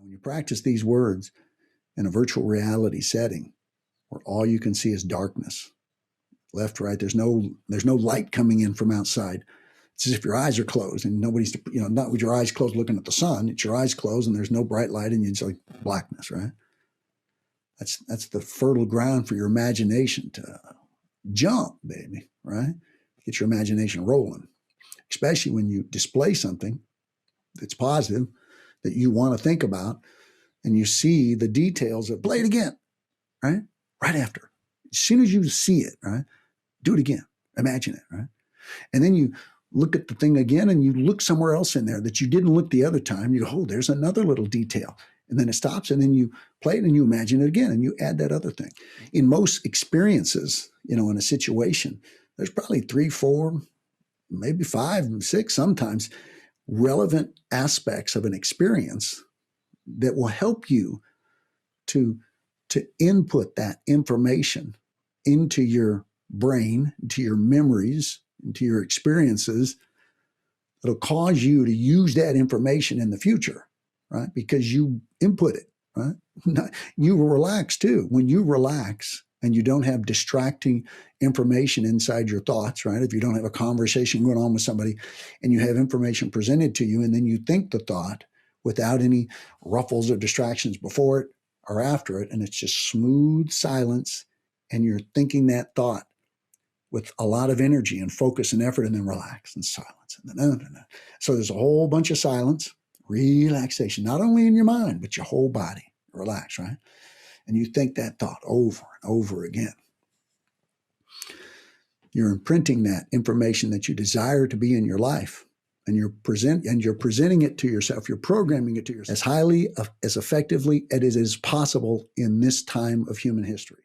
When you practice these words in a virtual reality setting where all you can see is darkness, left, right, there's no light coming in from outside. It's as if your eyes are closed and nobody's, not with your eyes closed looking at the sun. It's your eyes closed and there's no bright light and it's like blackness, right? That's the fertile ground for your imagination to jump, baby, right? Get your imagination rolling, especially when you display something that's positive that you want to think about and you see the details of play it again, right? Right after. As soon as you see it, right? Do it again. Imagine it, right? And then you look at the thing again and you look somewhere else in there that you didn't look the other time. You go, oh, there's another little detail. And then it stops and then you play it and you imagine it again and you add that other thing. In most experiences, in a situation, there's probably 3, 4, maybe 5, 6 sometimes relevant aspects of an experience that will help you to input that information into your brain, into your memories, into your experiences. It'll cause you to use that information in the future, right? Because you input it, right? You will relax too. When you relax and you don't have distracting information inside your thoughts, right? If you don't have a conversation going on with somebody and you have information presented to you and then you think the thought without any ruffles or distractions before it or after it, and it's just smooth silence, and you're thinking that thought with a lot of energy and focus and effort, and then relax and silence. And then, So there's a whole bunch of silence, relaxation, not only in your mind, but your whole body. Relax, right? And you think that thought over and over again. You're imprinting that information that you desire to be in your life, and you're presenting it to yourself. You're programming it to yourself as highly, as effectively as it is possible in this time of human history.